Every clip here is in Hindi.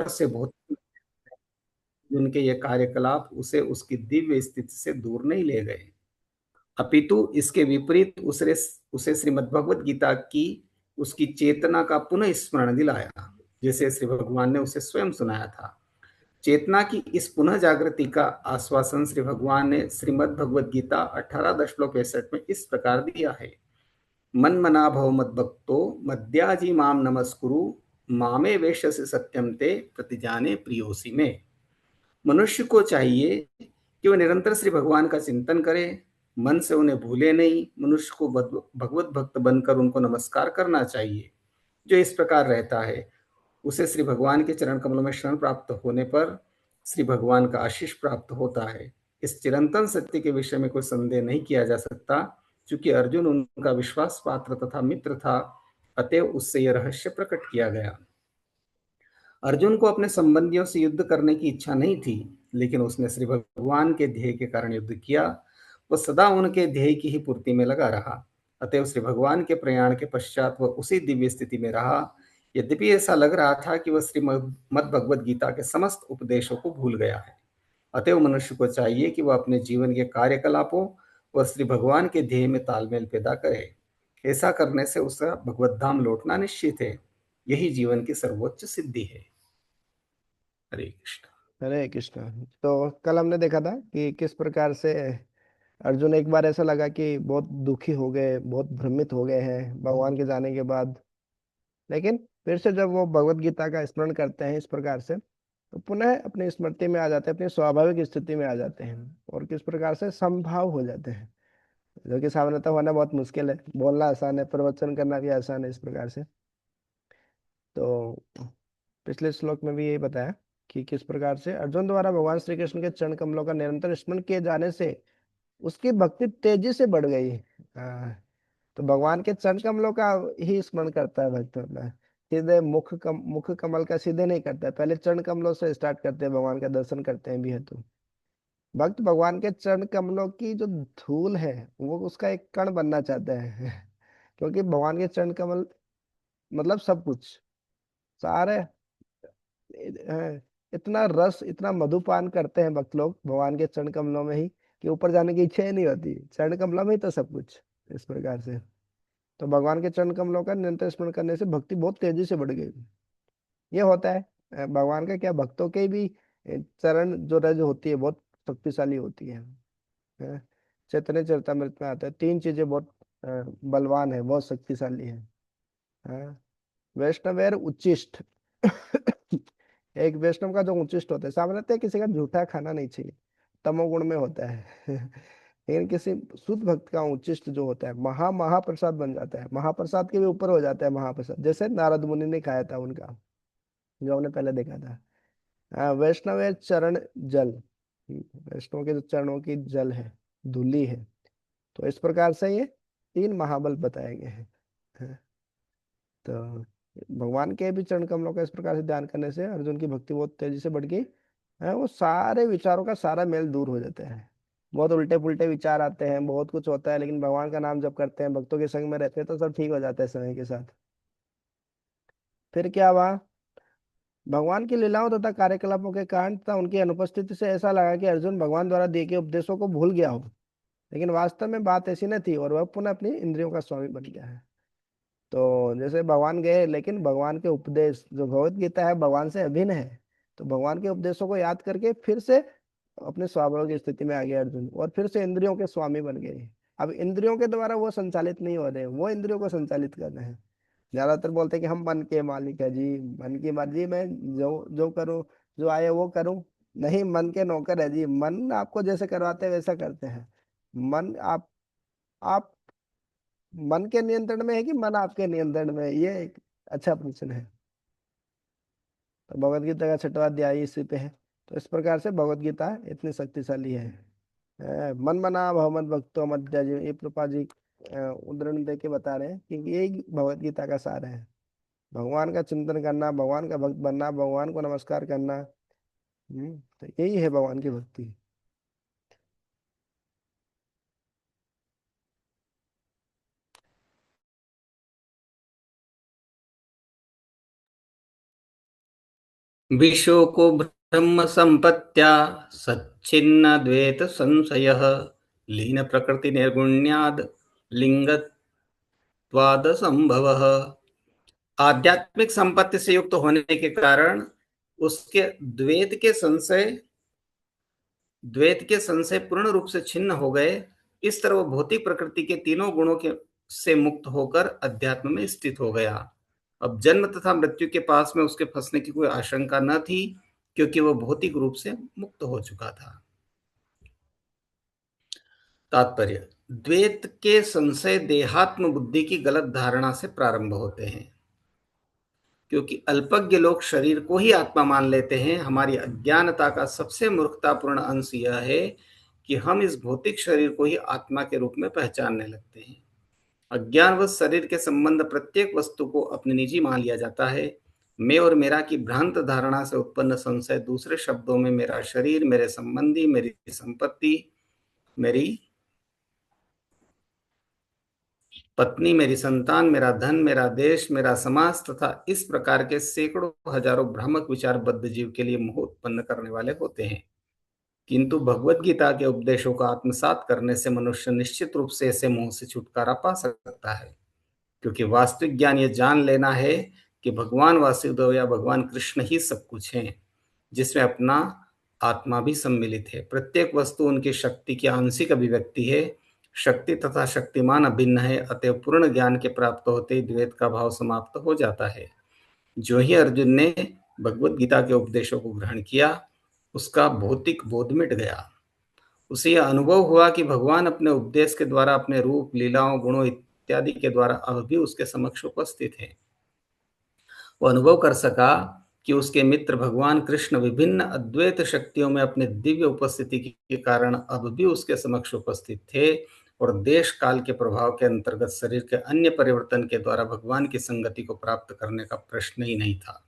ऊपर से बहुत उनके ये कार्यकलाप उसे उसकी दिव्य स्थिति से दूर नहीं ले गए, अपितु इसके विपरीत उसे उसे श्रीमद् भगवत गीता की उसकी चेतना का पुनः स्मरण दिलाया, जैसे श्री भगवान ने उसे स्वयं सुनाया था। चेतना की इस पुनः जागृति का आश्वासन श्री भगवान ने श्रीमद् भगवत गीता 18:65 में इस प्रकार दिया है। मन मना भव मद भक्तो मद्याजी माम नमस्कुरु मामे वेश्यसि सत्यम ते प्रतिजाने प्रियोसी में। मनुष्य को चाहिए कि वह निरंतर श्री भगवान का चिंतन करे, मन से उन्हें भूले नहीं। मनुष्य को भगवत भक्त बनकर उनको नमस्कार करना चाहिए। जो इस प्रकार रहता है उसे श्री भगवान के चरण कमलों में शरण प्राप्त होने पर श्री भगवान का आशीष प्राप्त होता है। इस चिरंतन सत्य के विषय में कोई संदेह नहीं किया जा सकता। चूंकि अर्जुन उनका विश्वास पात्र तथा मित्र था, अतएव उससे यह रहस्य प्रकट किया गया। अर्जुन को अपने संबंधियों से युद्ध करने की इच्छा नहीं थी, लेकिन उसने श्री भगवान के ध्येय के कारण युद्ध किया। वह सदा उनके ध्येय की ही पूर्ति में लगा रहा। अतएव श्री भगवान के प्रयाण के पश्चात वह उसी दिव्य स्थिति में रहा। यद्यपि ऐसा लग रहा था कि वह श्रीमद् भगवद गीता के समस्त उपदेशों को भूल गया है। अतएव मनुष्य को चाहिए कि वह अपने जीवन के कार्यकलापों व श्री भगवान के ध्येय में तालमेल पैदा करे। ऐसा करने से उसका भगवत धाम लौटना निश्चित है। यही जीवन की सर्वोच्च सिद्धि है। हरे कृष्ण। हरे कृष्ण। तो कल हमने देखा था कि किस प्रकार से अर्जुन एक बार ऐसा लगा कि बहुत दुखी हो गए, बहुत भ्रमित हो गए हैं भगवान के जाने के बाद। लेकिन फिर से जब वो भगवत गीता का स्मरण करते हैं इस प्रकार से, तो पुनः अपनी स्मृति में आ जाते हैं, अपनी स्वाभाविक स्थिति में आ जाते हैं और किस प्रकार से संभाव हो जाते हैं, जो कि सामान्यतः होना बहुत मुश्किल है। बोलना आसान है, प्रवचन करना भी आसान है इस प्रकार से। तो पिछले श्लोक में भी यही बताया कि किस प्रकार से अर्जुन द्वारा भगवान श्री कृष्ण के चरण कमलों का निरंतर स्मरण किए जाने से उसकी भक्ति तेजी से बढ़ गई। तो भगवान के चरण कमलों का ही स्मरण करता है भक्त अपना। सीधे मुख कमल का सीधे नहीं करता है, पहले चरण कमलों से स्टार्ट करते हैं, भगवान का दर्शन करते हैं भी है। तो भक्त भगवान के चरण कमलों की जो धूल है वो उसका एक कण बनना चाहता है क्योंकि भगवान के चरण कमल मतलब सब कुछ, सारे इतना रस, इतना मधुपान करते हैं भक्त लोग भगवान के चरण कमलों में ही कि ऊपर जाने की इच्छा ही नहीं होती। चरण कमलों में ही तो सब कुछ इस प्रकार से। तो भगवान के चरण कमलों का निरंतर स्मरण करने से भक्ति बहुत तेजी से बढ़ गई। ये होता है भगवान का क्या, भक्तों के भी चरण जो रज होती है बहुत शक्तिशाली होती है। चैतन्य चरितमृत में आता है, तीन चीजें बहुत बलवान है, बहुत शक्तिशाली है। वैष्णवेर उच्चिष्ट एक वैष्णव का जो उच्चिष्ट होता है, सामान्यतः किसी का झूठा खाना नहीं चाहिए, तमोगुण में होता है लेकिन किसी शुद्ध भक्त का उच्चिष्ट जो होता है महाप्रसाद बन जाता है, महाप्रसाद के भी ऊपर हो जाता है महाप्रसाद, जैसे नारद मुनि ने खाया था उनका, जो हमने पहले देखा था। वैष्णव है चरण जल, वैष्णव के जो चरणों की जल है, धूली है। तो इस प्रकार से ये तीन महाबल बताए गए हैं। हाँ, तो भगवान के भी चरण कमलों का इस प्रकार से ध्यान करने से अर्जुन की भक्ति बहुत तेजी से बढ़ गई है। वो सारे विचारों का सारा मेल दूर हो जाता है, बहुत उल्टे पुल्टे विचार आते हैं, बहुत कुछ होता है, लेकिन भगवान का नाम जब करते हैं, भक्तों के संग में रहते हैं, तो सब ठीक हो जाता है समय के साथ। फिर क्या हुआ, भगवान की लीलाओं तथा कार्यकलापों के कारण तथा उनकी अनुपस्थिति से ऐसा लगा कि अर्जुन भगवान द्वारा दिए गए उपदेशों को भूल गया हो। लेकिन वास्तव में बात ऐसी न थी और वह पुनः अपनी इंद्रियों का स्वामी बन गया है। तो जैसे भगवान गए, लेकिन भगवान के उपदेश जो भगवत गीता है भगवान से अभिन्न है, तो भगवान के उपदेशों को याद करके फिर से अपने स्वाभाविक स्थिति में आ गए अर्जुन, और फिर से इंद्रियों के स्वामी बन गए। अब इंद्रियों के द्वारा वो संचालित नहीं हो रहे, वो इंद्रियों को संचालित कर रहे हैं। ज्यादातर बोलते हैं कि हम मन के मालिक है जी, मन की मर्जी में जो जो करूं, जो आए वो करूं। नहीं, मन के नौकर है जी, मन आपको जैसे करवाते हैं वैसा करते हैं। मन आप मन के नियंत्रण में है कि मन आपके नियंत्रण में है, ये एक अच्छा प्रश्न है। तो भगवत गीता का छठवां अध्याय इसी पे है। तो इस प्रकार से भगवत गीता इतनी शक्तिशाली है। मन मना भव मत भक्तो मत त्याजियो, ये प्रभुपाद जी उदाहरण दे के बता रहे हैं कि यही भगवत गीता का सार है। भगवान का चिंतन करना, भगवान का भक्त बनना, भगवान को नमस्कार करना। तो यही है भगवान की भक्ति। विशोको ब्रह्म संपत्त्या सच्छिन्न द्वैत संशयः लीन प्रकृति निर्गुण्याद लिंगत्वाद संभवः। आध्यात्मिक संपत्ति से युक्त होने के कारण उसके द्वैत के संशय पूर्ण रूप से छिन्न हो गए। इस तरह वो भौतिक प्रकृति के तीनों गुणों के से मुक्त होकर अध्यात्म में स्थित हो गया। अब जन्म तथा मृत्यु के पास में उसके फंसने की कोई आशंका न थी, क्योंकि वह भौतिक रूप से मुक्त हो चुका था। तात्पर्य, द्वैत के संशय देहात्म बुद्धि की गलत धारणा से प्रारंभ होते हैं, क्योंकि अल्पज्ञ लोग शरीर को ही आत्मा मान लेते हैं। हमारी अज्ञानता का सबसे मूर्खतापूर्ण अंश यह है कि हम इस भौतिक शरीर को ही आत्मा के रूप में पहचानने लगते हैं। अज्ञानवश शरीर के संबंध प्रत्येक वस्तु को अपनी निजी मान लिया जाता है। मैं और मेरा की भ्रांत धारणा से उत्पन्न संशय, दूसरे शब्दों में मेरा शरीर, मेरे संबंधी, मेरी संपत्ति, मेरी पत्नी, मेरी संतान, मेरा धन, मेरा देश, मेरा समाज तथा इस प्रकार के सैकड़ों हजारों भ्रामक विचार बद्ध जीव के लिए मोह उत्पन्न करने वाले होते हैं। किंतु भगवत गीता के उपदेशों का आत्मसात करने से मनुष्य निश्चित रूप से ऐसे मोह से छुटकारा पा सकता है, क्योंकि वास्तविक ज्ञान यह जान लेना है कि भगवान वासुदेव या भगवान कृष्ण ही सब कुछ है, जिसमें अपना आत्मा भी सम्मिलित है। प्रत्येक वस्तु उनकी शक्ति की आंशिक अभिव्यक्ति है। शक्ति तथा शक्तिमान अभिन्न है, अतएव पूर्ण ज्ञान के प्राप्त होते ही द्वैत का भाव समाप्त हो जाता है। जो ही अर्जुन ने भगवत गीता के उपदेशों को ग्रहण किया, उसका भौतिक बोध मिट गया। उसे यह अनुभव हुआ कि भगवान अपने उपदेश के द्वारा, अपने रूप, लीलाओं, गुणों इत्यादि के द्वारा अब भी उसके समक्ष उपस्थित है। वो अनुभव कर सका कि उसके मित्र भगवान कृष्ण विभिन्न अद्वैत शक्तियों में अपने दिव्य उपस्थिति के कारण अब भी उसके समक्ष उपस्थित थे, और देश काल के प्रभाव के अंतर्गत शरीर के अन्य परिवर्तन के द्वारा भगवान की संगति को प्राप्त करने का प्रश्न ही नहीं था।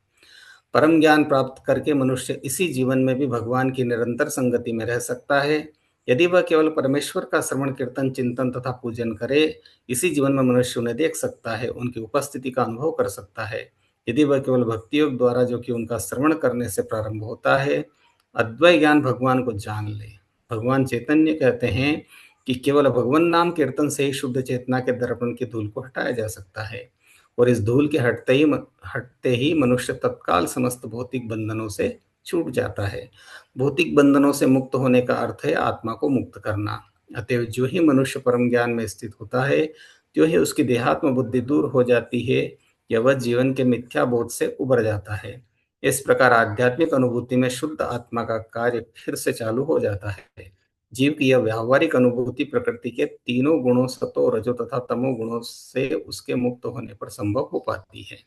परम ज्ञान प्राप्त करके मनुष्य इसी जीवन में भी भगवान की निरंतर संगति में रह सकता है। यदि वह केवल परमेश्वर का श्रवण, कीर्तन, चिंतन तथा पूजन करे, इसी जीवन में मनुष्य उन्हें देख सकता है, उनकी उपस्थिति का अनुभव कर सकता है। यदि वह केवल भक्ति योग द्वारा, जो कि उनका श्रवण करने से प्रारंभ होता है, अद्वैत ज्ञान भगवान को जान ले। भगवान चैतन्य कहते हैं कि केवल भगवान नाम कीर्तन से ही शुद्ध चेतना के दर्पण की धूल को हटाया जा सकता है, और इस धूल के हटते ही मनुष्य तत्काल समस्त भौतिक बंधनों से छूट जाता है। भौतिक बंधनों से मुक्त होने का अर्थ है आत्मा को मुक्त करना। अतएव जो ही मनुष्य परम ज्ञान में स्थित होता है, त्यों ही उसकी देहात्म बुद्धि दूर हो जाती है, या वह जीवन के मिथ्या बोध से उबर जाता है। इस प्रकार आध्यात्मिक अनुभूति में शुद्ध आत्मा का कार्य फिर से चालू हो जाता है। जीव की यह व्यावहारिक अनुभूति प्रकृति के तीनों गुणों, सतो, रजो तथा तमो गुणों से उसके मुक्त होने पर संभव हो पाती है।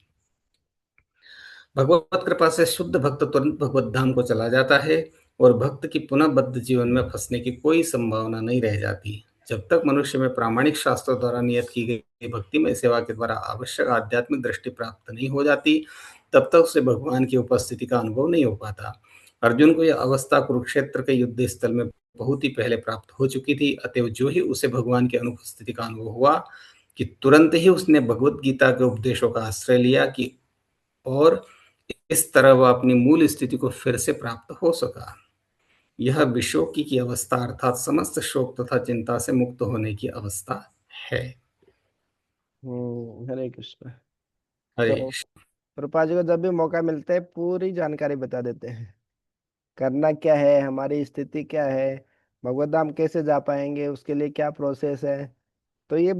भगवत कृपा से शुद्ध भक्त तुरंत भगवत धाम को चला जाता है, और भक्त की पुनः बद्ध जीवन में फंसने की कोई संभावना नहीं रह जाती। जब तक मनुष्य में प्रामाणिक शास्त्रों द्वारा नियत की गई भक्तिमय सेवा के द्वारा आवश्यक आध्यात्मिक दृष्टि प्राप्त नहीं हो जाती, तब तक उसे भगवान की उपस्थिति का अनुभव नहीं हो पाता। अर्जुन को यह अवस्था कुरुक्षेत्र के युद्ध स्थल में बहुत ही पहले प्राप्त हो चुकी थी। अतएव जो ही उसे भगवान की अनुपस्थिति का अनुभव हुआ, कि तुरंत ही उसने भगवत गीता के उपदेशों का आश्रय लिया, कि और इस तरह वह अपनी मूल स्थिति को फिर से प्राप्त हो सका। यह विशोकी की अवस्था, अर्थात समस्त शोक तथा चिंता से मुक्त होने की अवस्था है। हरे कृष्ण। हरे। तो प्रभुपाद जी को जब भी मौका मिलता है पूरी जानकारी बता देते हैं, करना क्या है, हमारी स्थिति क्या है, भगवत धाम कैसे जा पाएंगे, उसके लिए क्या प्रोसेस है। तो ये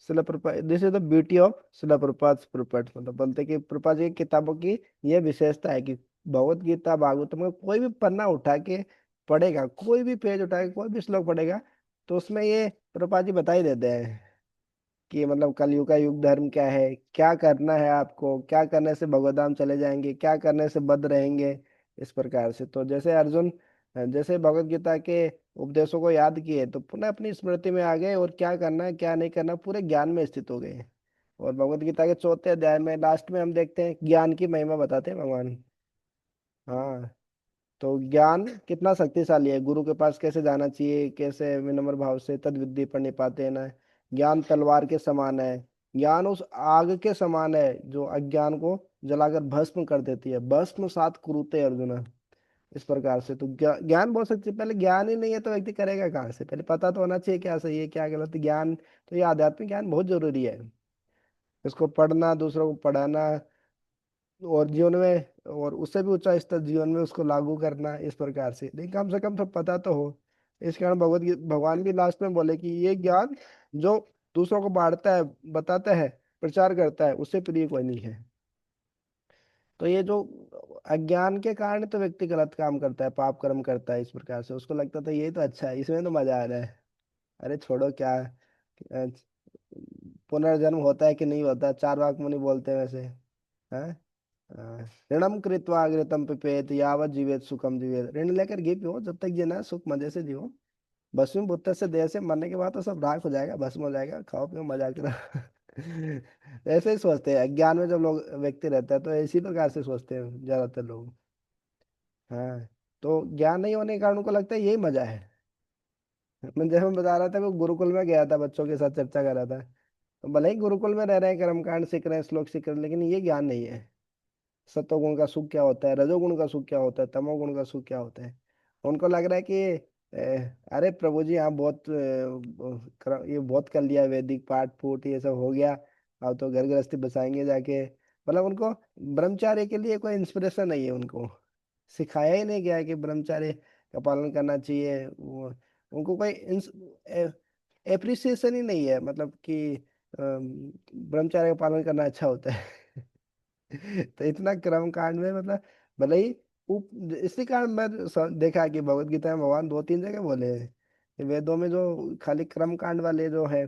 शिला Prabhupada, this is the beauty of शिला प्रभुपाद प्रॉपर्ट, मतलब बोलते हैं कि प्रभुपाद जी की किताबों की ये विशेषता है कि भगवत गीता भागवतम में कोई भी पन्ना उठा के पढ़ेगा, कोई भी पेज उठा के कोई भी श्लोक पढ़ेगा, तो उसमें ये प्रभुपाद जी बता ही देते हैं कि मतलब कलयुग का युग धर्म क्या है, क्या करना है आपको, क्या करने से भगवत चले जाएंगे, क्या करने से बद रहेंगे। इस प्रकार से तो जैसे अर्जुन जैसे भगवत गीता के उपदेशों को याद किए तो पुनः अपनी स्मृति में आ गए, और क्या करना है क्या नहीं करना पूरे ज्ञान में स्थित हो गए। और भगवत गीता के चौथे अध्याय में लास्ट में हम देखते हैं ज्ञान की महिमा बताते हैं भगवान। हाँ, तो ज्ञान कितना शक्तिशाली है, गुरु के पास कैसे जाना चाहिए, कैसे विनम्र भाव से तद विद्धि पर निपाते हैं ना। ज्ञान तलवार के समान है, ज्ञान उस आग के समान है जो अज्ञान को जलाकर भस्म कर देती है, भस्म सात कुरुते अर्जुन। इस प्रकार से तो ज्ञान बोल सकते हैं। पहले ज्ञान ही नहीं है तो व्यक्ति करेगा कहाँ से, पहले पता तो होना चाहिए क्या सही है क्या गलत है। ज्ञान तो ये आध्यात्मिक ज्ञान बहुत जरूरी है, इसको पढ़ना, दूसरों को पढ़ाना, और जीवन में, और उससे भी ऊंचा स्तर जीवन में उसको लागू करना इस प्रकार से। लेकिन कम से कम सब पता तो हो। इस कारण भगवान भी लास्ट में बोले कि ये ज्ञान जो दूसरों को बांटता है, बताता है, प्रचार करता है, उससे प्रिय कोई नहीं है। तो ये जो अज्ञान के कारण तो व्यक्ति गलत काम करता है, पाप कर्म करता है, इस प्रकार से उसको लगता था ये तो अच्छा है, इसमें तो मजा आ रहा है। अरे छोड़ो क्या, पुनर्जन्म होता है कि नहीं होता, चार वाक मुनि बोलते हैं वैसे। हैं? ऋणम कृत्वा घृतम पिपेत यावत जीवेत सुखम जीवेत। ऋण लेकर घी पियो, जब तक जीना है सुख मजे से जियो। भस्म बुद्ध से देह से मरने के बाद तो सब राख हो जाएगा, भस्म हो जाएगा, खाओ पियो मजा करो। ऐसे ही सोचते हैं अज्ञान में जब लोग व्यक्ति रहता है, तो इसी प्रकार से सोचते हैं ज्यादातर लोग। हाँ, तो ज्ञान नहीं होने के कारण उनको लगता है यही मजा है। मैं जैसे मैं बता रहा था, वो गुरुकुल में गया था, बच्चों के साथ चर्चा कर रहा था। तो भले ही गुरुकुल में रह रहे हैं, कर्मकांड सीख रहे हैं, श्लोक सीख रहे हैं, लेकिन ये ज्ञान नहीं है। सत्वगुण का सुख क्या होता है, रजोगुण का सुख क्या होता है, तमोगुण का सुख क्या होता है। उनको लग रहा है कि अरे प्रभु जी यहाँ बहुत ये बहुत कर लिया, वैदिक पाठ फूट ये सब हो गया, अब तो घर गृहस्थी बसाएंगे जाके। मतलब उनको ब्रह्मचार्य के लिए कोई इंस्पिरेशन नहीं है, उनको सिखाया ही नहीं गया है कि ब्रह्मचार्य का पालन करना चाहिए। वो उनको कोई एप्रिसिएशन ही नहीं है, मतलब कि ब्रह्मचार्य का पालन करना अच्छा होता है। तो इतना कर्म कांड में, मतलब भले ही इसी कारण मैं देखा कि भगवत गीता में भगवान दो तीन जगह बोले हैं कि वेदों में जो खाली कर्म कांड वाले जो है,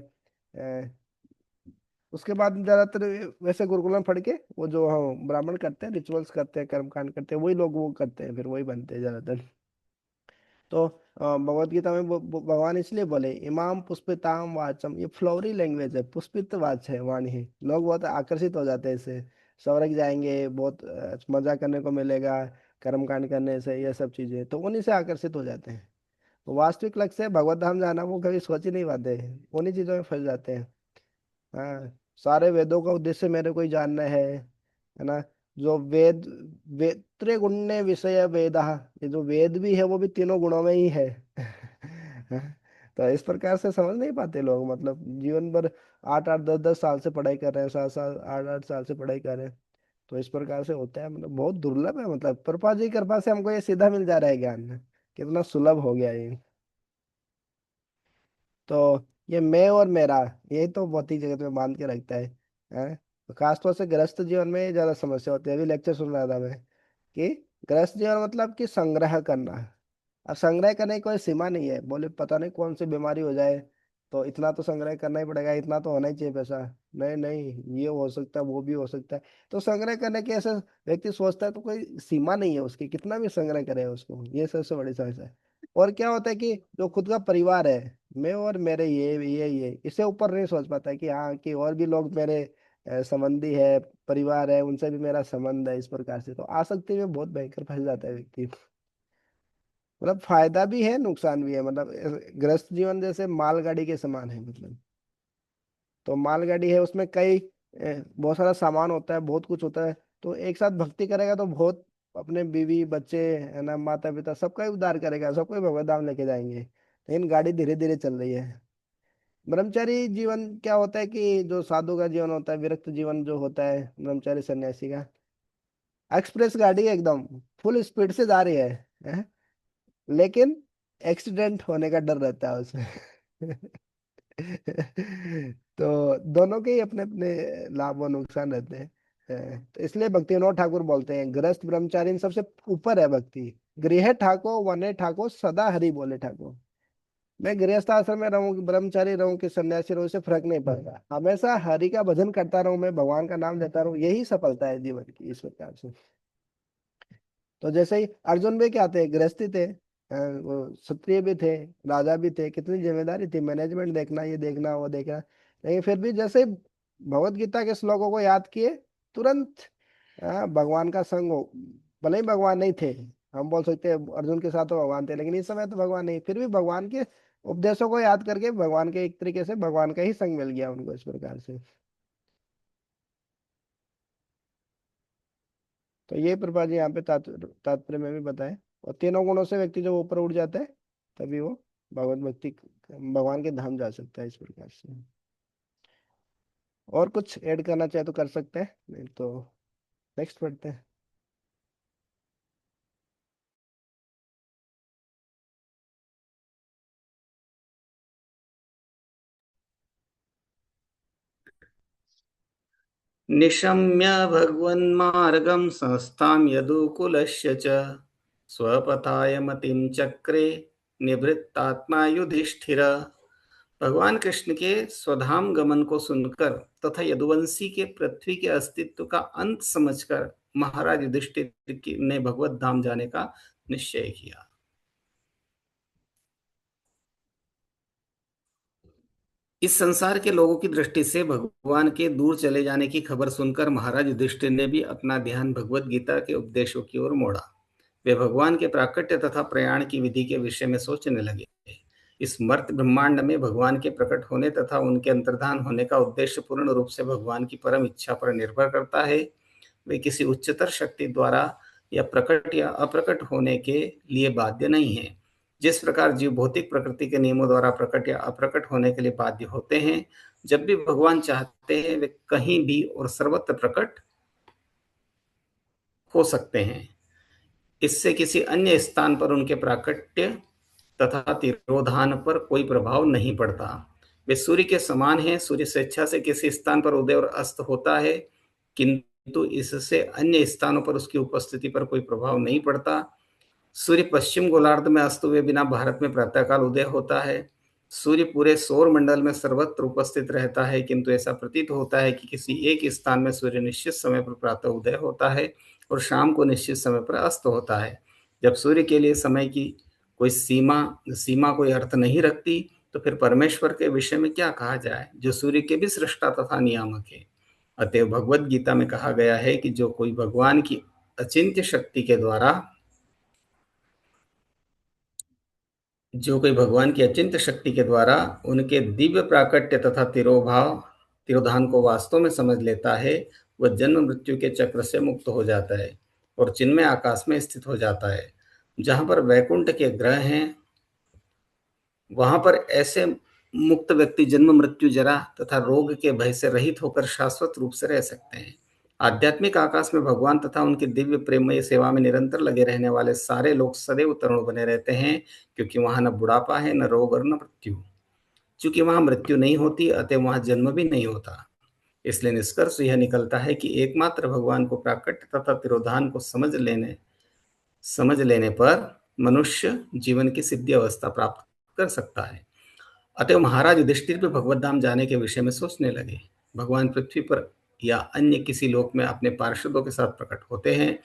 उसके बाद ज्यादातर वैसे गुरुकुल में पढ़ के वो जो हम ब्राह्मण करते हैं, रिचुअल्स करते हैं, कर्म कांड करते हैं, वही लोग वो करते हैं, फिर वही बनते हैं ज्यादातर। तो भगवत गीता में भगवान इसलिए बोले इमाम पुष्पिताम वाचम, ये फ्लोरी लैंग्वेज है, पुष्पित वाच है वाणी है, लोग बहुत आकर्षित हो जाते हैं इससे। स्वर्ग जाएंगे, बहुत मजा करने को मिलेगा कर्म कांड करने से, ये सब चीजें तो उन्हीं से आकर्षित हो जाते हैं। तो वास्तविक लक्ष्य है भगवत धाम जाना, वो कभी सोच ही नहीं पाते, उन्हीं चीजों में फंस जाते हैं। हाँ, सारे वेदों का उद्देश्य मेरे को ही जानना है ना। जो वेद, वेद त्रिगुण्य विषय वेद, ये जो वेद भी है वो भी तीनों गुणों में ही है। तो इस प्रकार से समझ नहीं पाते लोग, मतलब जीवन भर 8 8 10 10 साल से पढ़ाई कर रहे हैं, 7 7 8 8 साल से पढ़ाई कर रहे हैं। तो इस प्रकार से होता है, मतलब बहुत दुर्लभ है, मतलब कृपा जी की कृपा से हमको ये सीधा मिल जा रहा है ज्ञान, कितना सुलभ हो गया ये। तो ये मैं और मेरा, यही तो भौतिक जगत में बांध के रखता है, हैं? तो खासतौर से गृहस्थ जीवन में ज्यादा समस्या होती है। अभी लेक्चर सुन रहा था मैं कि गृहस्थ जीवन मतलब कि संग्रह करना। अब संग्रह करने की कोई सीमा नहीं है, बोले पता नहीं कौन सी बीमारी हो जाए तो इतना तो संग्रह करना ही पड़ेगा, इतना तो होना ही चाहिए पैसा। नहीं नहीं, ये हो सकता है, वो भी हो सकता है। तो संग्रह करने के ऐसे व्यक्ति सोचता है तो कोई सीमा नहीं है उसकी, कितना भी संग्रह करे उसको, ये सबसे बड़ी समस्या है। और क्या होता है कि जो खुद का परिवार है, मैं और मेरे ये इससे ऊपर नहीं सोच पाता है कि हाँ कि और भी लोग मेरे संबंधी है, परिवार है, उनसे भी मेरा संबंध है, इस प्रकार से तो आसक्ति में बहुत भयंकर फंस जाता है व्यक्ति। मतलब फायदा भी है नुकसान भी है, मतलब गृहस्थ जीवन जैसे मालगाड़ी के समान है। मतलब तो मालगाड़ी है, उसमें कई बहुत सारा सामान होता है, बहुत कुछ होता है। तो एक साथ भक्ति करेगा तो बहुत, अपने बीवी बच्चे है ना, माता पिता सबका ही उद्धार करेगा, सबको ही भगवत धाम लेके जाएंगे। लेकिन गाड़ी धीरे धीरे चल रही है। ब्रह्मचारी जीवन क्या होता है कि जो साधु का जीवन होता है, विरक्त जीवन जो होता है ब्रह्मचारी सन्यासी का, एक्सप्रेस गाड़ी है एकदम, फुल स्पीड से जा रही है? लेकिन एक्सीडेंट होने का डर रहता है उसमें। तो दोनों के ही अपने अपने लाभ और नुकसान रहते हैं। तो इसलिए भक्ति विनोद ठाकुर बोलते हैं गृहस्थ ब्रह्मचारी इन सबसे ऊपर है भक्ति। गृह ठाको वने ठाको सदा हरि बोले ठाकुर। मैं गृहस्थ आश्रम में रहूं, ब्रह्मचारी रहूं कि सन्यासी रहूं, इससे फर्क नहीं पड़ता, हमेशा हरि का भजन करता रहूं, मैं भगवान का नाम लेता रहूं, यही सफलता है जीवन की, इस प्रकार से। तो जैसे ही अर्जुन भी क्या थे, गृहस्थी थे, वो क्षत्रिय भी थे, राजा भी थे, कितनी जिम्मेदारी थी, मैनेजमेंट देखना, ये देखना वो देखना। लेकिन फिर भी जैसे ही भगवत गीता के श्लोकों को याद किए, तुरंत भगवान का संग हो। भले ही भगवान नहीं थे, हम बोल सकते हैं अर्जुन के साथ तो भगवान थे, लेकिन इस समय तो भगवान नहीं, फिर भी भगवान के उपदेशों को याद करके भगवान के एक तरीके से भगवान का ही संग मिल गया उनको, इस प्रकार से। तो ये प्रभा जी यहाँ पे तात्पर्य में भी बताए। और तीनों गुणों से व्यक्ति जब ऊपर उठ जाता है तभी वो भगवत भक्ति, भगवान के धाम जा सकता है इस प्रकार से। और कुछ ऐड करना चाहे तो कर सकते हैं, नहीं तो नेक्स्ट पढ़ते हैं। निशम्य भगवन्मार्गं संस्थां यदुकुलस्य च स्वपथाय मतिं चक्रे निवृत्तात्मा युधिष्ठिर। भगवान कृष्ण के स्वधाम गमन को सुनकर तथा यदुवंशी के पृथ्वी के अस्तित्व का अंत समझकर महाराज युधिष्ठिर ने भगवत धाम जाने का निश्चय किया। इस संसार के लोगों की दृष्टि से भगवान के दूर चले जाने की खबर सुनकर महाराज युधिष्ठिर ने भी अपना ध्यान भगवत गीता के उपदेशों की ओर मोड़ा। वे भगवान के प्राकट्य तथा प्रयाण की विधि के विषय में सोचने लगे। इस मर्त ब्रह्मांड में भगवान के प्रकट होने तथा उनके अंतर्धान होने का उद्देश्य पूर्ण रूप से भगवान की परम इच्छा पर निर्भर करता है। वे किसी उच्चतर शक्ति द्वारा या प्रकट या अप्रकट होने के लिए बाध्य नहीं है। जिस प्रकार जीव भौतिक प्रकृति के नियमों द्वारा प्रकट या अप्रकट होने के लिए बाध्य होते हैं, जब भी भगवान चाहते हैं वे कहीं भी और सर्वत्र प्रकट हो सकते हैं। इससे किसी अन्य स्थान पर उनके प्राकट्य तथा तिरोधान पर कोई प्रभाव नहीं पड़ता। वे सूर्य के समान हैं। सूर्य स्वेच्छा से किसी स्थान पर उदय और अस्त होता है, किंतु इससे अन्य स्थानों पर उसकी उपस्थिति पर कोई प्रभाव नहीं पड़ता। सूर्य पश्चिम गोलार्ध में अस्त हुए बिना भारत में प्रातःकाल उदय होता है। सूर्य पूरे सौर मंडल में सर्वत्र उपस्थित रहता है, किंतु ऐसा प्रतीत होता है कि किसी एक स्थान में सूर्य निश्चित समय पर प्रातः उदय होता है और शाम को निश्चित समय पर अस्त होता है। जब सूर्य के लिए समय की कोई सीमा कोई अर्थ नहीं रखती, तो फिर परमेश्वर के विषय में क्या कहा जाए, जो सूर्य के भी सृष्टा तथा नियामक है। अतएव भगवत गीता में कहा गया है कि जो कोई भगवान की अचिंत्य शक्ति के द्वारा उनके दिव्य प्राकट्य तथा तिरोधान को वास्तव में समझ लेता है, वह जन्म मृत्यु के चक्र से मुक्त हो जाता है और चिन्मय आकाश में स्थित हो जाता है। जहां पर वैकुंठ के ग्रह हैं, वहां पर ऐसे मुक्त व्यक्ति जन्म मृत्यु जरा तथा रोग के भय से रहित होकर शाश्वत रूप से रह सकते हैं। आध्यात्मिक आकाश में भगवान तथा उनकी दिव्य प्रेममय सेवा में निरंतर लगे रहने वाले सारे लोग सदैव तरुण बने रहते हैं, क्योंकि वहां न बुढ़ापा है, न रोग और न मृत्यु। चूंकि वहां मृत्यु नहीं होती, अतः वहां जन्म भी नहीं होता। इसलिए निष्कर्ष यह निकलता है कि एकमात्र भगवान को प्राकट्य तथा तिरोधान को समझ लेने पर मनुष्य जीवन की सिद्धि अवस्था प्राप्त कर सकता है। अतः महाराज युधिष्ठिर भी भगवत धाम जाने के विषय में सोचने लगे। भगवान पृथ्वी पर या अन्य किसी लोक में अपने पार्षदों के साथ प्रकट होते हैं,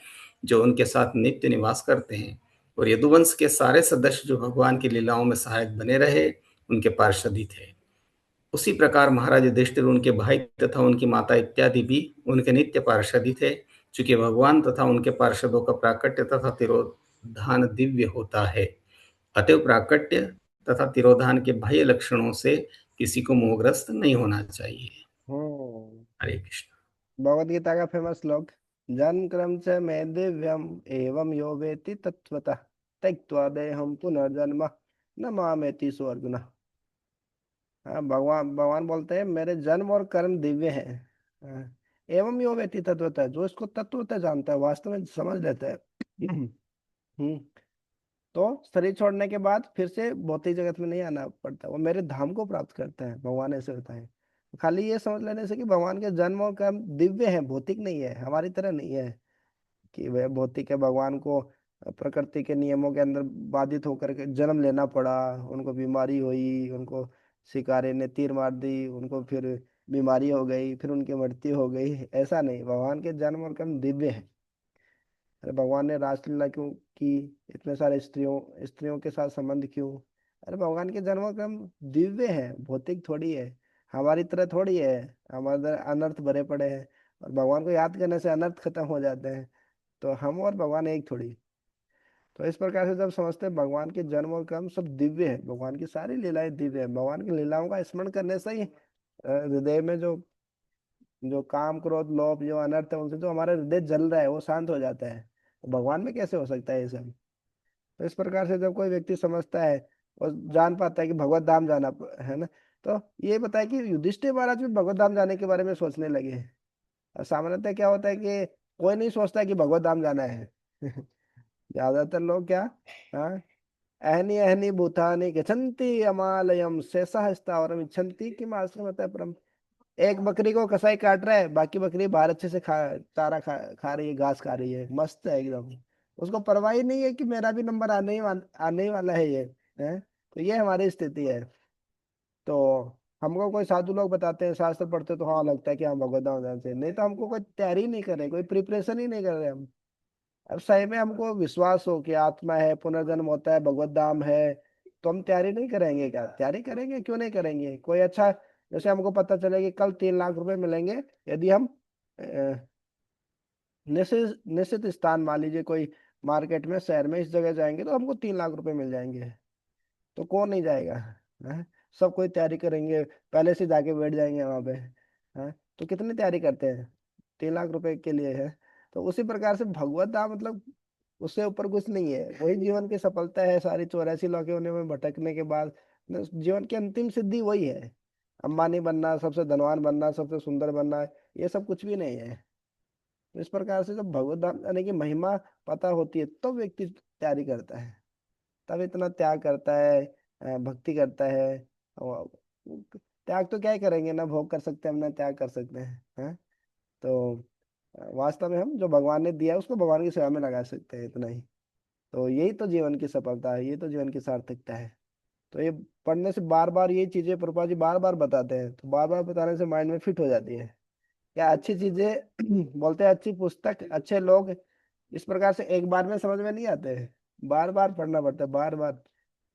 जो उनके साथ नित्य निवास करते हैं, और यदुवंश के सारे सदस्य जो भगवान की लीलाओं में सहायक बने रहे, उनके पार्षद ही थे। उसी प्रकार महाराज युधिष्ठिर, उनके भाई तथा उनकी माता इत्यादि भी उनके नित्य पार्षद ही थे। चूंकि भगवान तथा उनके पार्षदों का प्राकट्य तथा तिरोधान दिव्य होता है, अतएव प्राकट्य तथा तिरोधान के बाह्य लक्षणों से किसी को मोहग्रस्त नहीं होना चाहिए। हम्म। हरे कृष्ण। भगवत गीता का फेमस श्लोक, जन्म क्रम च मे दिव्यम एवं यो वेति तत्वतः त्यक्त्वा देहम पुनर्जन्म न मामेति सो अर्जुन। हाँ, भगवान भगवान बोलते हैं मेरे जन्म और कर्म दिव्य हैं। हाँ, एवं यो वेति तत्वतः, जो इसको तत्वतः जानता है, वास्तव में समझ लेता है। हम्म। तो शरीर छोड़ने के बाद फिर से भौतिक जगत में नहीं आना पड़ता, वो मेरे धाम को प्राप्त करता है, भगवान ऐसे होता है। खाली ये समझ लेने से कि भगवान के जन्म और कर्म दिव्य है, भौतिक नहीं है, हमारी तरह नहीं है कि वह भौतिक है। भगवान को प्रकृति के नियमों के अंदर बाधित होकर के जन्म लेना पड़ा, उनको बीमारी हुई, उनको शिकारी ने तीर मार दी, उनको फिर बीमारी हो गई, फिर उनकी मृत्यु हो गई। ऐसा नहीं, भगवान के जन्म और कर्म दिव्य है। अरे भगवान ने रासलीला क्यों की, इतने सारे स्त्रियों स्त्रियों के साथ संबंध क्यों? अरे भगवान के जन्म क्रम दिव्य है, भौतिक थोड़ी है, हमारी तरह थोड़ी है। हमारे अंदर अनर्थ भरे पड़े हैं, और भगवान को याद करने से अनर्थ खत्म हो जाते हैं। तो हम और भगवान एक थोड़ी। तो इस प्रकार से जब समझते हैं भगवान के जन्म और कर्म सब दिव्य है, भगवान की सारी लीलाएं दिव्य है, भगवान की लीलाओं का स्मरण करने से ही हृदय में जो जो काम क्रोध लोभ जो अनर्थ है उनसे जो हमारा हृदय जल रहा है वो शांत हो जाता है। तो भगवान में कैसे हो सकता है ये सब? तो इस प्रकार से जब कोई व्यक्ति समझता है और जान पाता है कि भगवत धाम जाना है ना, तो ये बताया कि युधिष्ठिर महाराज भी भगवत धाम जाने के बारे में सोचने लगे हैं। और सामान्यतः क्या होता है कि कोई नहीं सोचता कि भगवत धाम जाना है। ज्यादातर लोग क्या, हाँ, अहनि अहनि भूतानि गच्छन्ति अमालयम शेषः स्थावरम इच्छन्ति कि आश्रमतः परम। एक बकरी को कसाई काट रहा है, बाकी बकरी बाहर अच्छे से चारा खा रही है, घास खा रही है, मस्त है एकदम। उसको परवाह ही नहीं है कि मेरा भी नंबर आने ही वाला है ये, है। तो ये हमारी स्थिति है। तो हमको कोई साधु लोग बताते हैं, शास्त्र पढ़ते तो हाँ लगता है कि हम भगवत धाम जानते हैं, नहीं तो हमको कोई तैयारी ही नहीं कर रहे, कोई प्रिपरेशन ही नहीं कर रहे हम। अब सही में हमको विश्वास हो कि आत्मा है, पुनर्जन्म होता है, भगवत धाम है, तो हम तैयारी नहीं करेंगे क्या? तैयारी करेंगे, क्यों नहीं करेंगे? कोई अच्छा, जैसे हमको पता चले कि कल 3 लाख रुपए मिलेंगे यदि हम निश्चित निश्चित स्थान, मान लीजिए कोई मार्केट में शहर में इस जगह जाएंगे तो हमको 3 लाख रुपए मिल जाएंगे, तो कौन नहीं जाएगा? हैं? सब कोई तैयारी करेंगे, पहले से जाके बैठ जाएंगे वहां पे। हैं? तो कितनी तैयारी करते हैं 3 लाख रुपए के लिए? है। तो उसी प्रकार से भगवत धाम मतलब उससे ऊपर कुछ नहीं है, वही जीवन की सफलता है। सारी 84 लोके में भटकने के बाद जीवन की अंतिम सिद्धि वही है। अंबानी बनना, सबसे धनवान बनना, सबसे सुंदर बनना, ये सब कुछ भी नहीं है। तो इस प्रकार से जब भगवत धाम जाने की महिमा पता होती है तो व्यक्ति तैयारी करता है, तब इतना त्याग करता है, भक्ति करता है। और त्याग तो क्या ही करेंगे, ना भोग कर सकते हैं हम, ना त्याग कर सकते हैं, हैं? तो वास्तव में हम जो भगवान ने दिया है उसको भगवान की सेवा में लगा सकते हैं, इतना ही। तो यही तो जीवन की सफलता है, ये तो जीवन की सार्थकता है। तो ये पढ़ने से बार बार ये चीजें प्रभुपाद जी बार बार बताते हैं, तो बार बार बताने से माइंड में फिट हो जाती है। क्या अच्छी चीजें बोलते हैं, अच्छी पुस्तक अच्छे लोग इस प्रकार से एक बार में समझ में नहीं आते हैं, बार बार पढ़ना पड़ता है, बार बार।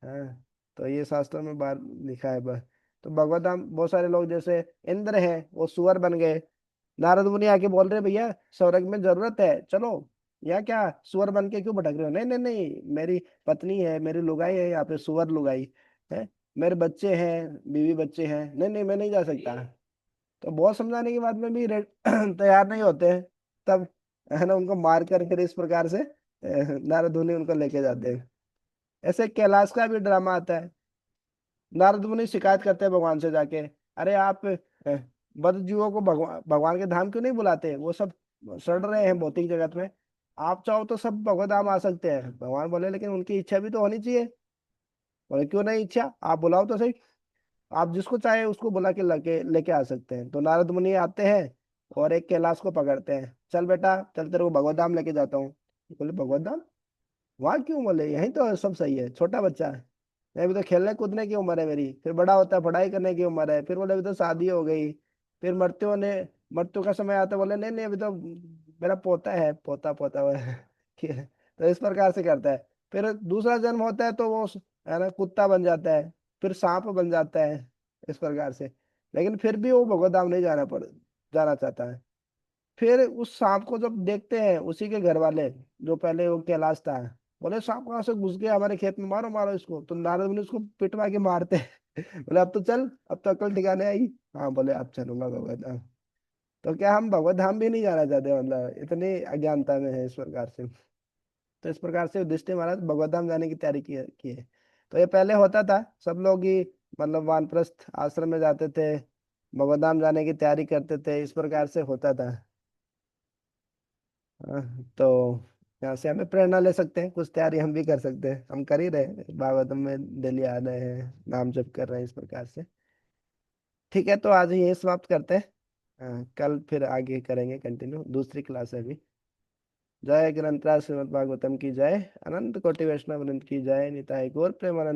हाँ, तो ये शास्त्रों में बार लिखा है बस। तो भगवत धाम बहुत सारे लोग जैसे इंद्र हैं वो सुअर बन गए। नारद मुनि आके बोल रहे भैया स्वर्ग में जरूरत है, चलो। यहाँ क्या सुअर बन के क्यों भटक रहे हो? नहीं नहीं नहीं, मेरी पत्नी है, मेरी लुगाई है यहाँ पे, सुअर लुगाई है, मेरे बच्चे हैं, बीवी बच्चे हैं, नहीं नहीं मैं नहीं जा सकता। तो बहुत समझाने के बाद में भी तैयार नहीं होते हैं। तब है ना उनको मार कर फिर इस प्रकार से नारद मुनि उनको लेके जाते हैं। ऐसे कैलाश का भी ड्रामा आता है। नारद मुनि शिकायत करते हैं भगवान से जाके, अरे आप बद्ध जीवों को भगवान भगवान के धाम क्यों नहीं बुलाते? वो सब सड़ रहे हैं भौतिक जगत में, आप चाहो तो सब भगवत धाम आ सकते हैं। भगवान बोले लेकिन उनकी इच्छा भी तो होनी चाहिए। बोले क्यों नहीं इच्छा? आप बुलाओ तो सही, आप जिसको चाहे उसको बुला के लेके लेके आ सकते हैं। तो नारद मुनि आते हैं और एक कैलाश को पकड़ते हैं, चल बेटा चल तेरे को भगवत धाम लेके जाता हूँ। बोले भगवत धाम? वहां क्यों? बोले यहीं तो सब सही है, छोटा बच्चा है, अभी तो खेलने कूदने की उम्र है मेरी, फिर बड़ा होता है पढ़ाई करने की उम्र है, फिर बोले अभी तो शादी हो गई, फिर मृत्यु का समय आता है। बोले नहीं नहीं अभी तो मेरा पोता है, पोता पोता हुआ है। तो इस प्रकार से करता है। फिर दूसरा जन्म होता है तो वो है ना कुत्ता बन जाता है, फिर सांप बन जाता है, इस प्रकार से। लेकिन फिर भी वो भगवत धाम नहीं जाना चाहता है। फिर उस सांप को जब देखते हैं उसी के घर वाले, जो पहले वो कैलाश था, बोले सांप कहाँ से घुस गया हमारे खेत में, मारो मारो इसको। तो नारद मुनि उसको पिटवा के मारते हैं। बोले अब तो चल, अब तो अकल ठिकाने आई। हाँ बोले अब चलूंगा भगवत धाम। तो क्या हम भगवत धाम भी नहीं जाना चाहते? मतलब इतनी अज्ञानता में है इस प्रकार से। तो इस प्रकार से युधिष्ठिर महाराज भगवत धाम जाने की तैयारी की है। तो ये पहले होता था, सब लोग ही मतलब वानप्रस्थ आश्रम में जाते थे, भगवत धाम जाने की तैयारी करते थे, इस प्रकार से होता था। हाँ, तो यहाँ से हमें प्रेरणा ले सकते हैं, कुछ तैयारी हम भी कर सकते हैं, हम कर ही रहे हैं, भागवतम में डेली आ रहे हैं, नाम जप कर रहे हैं, इस प्रकार से। ठीक है, तो आज ये समाप्त करते हैं। कल फिर आगे करेंगे कंटिन्यू, दूसरी क्लास है अभी। जय ग्रंथराज श्रीमद् भागवतम की जय, अनंत कोटि वैष्णव वृंद की जय, निताई गौर प्रेमानंद।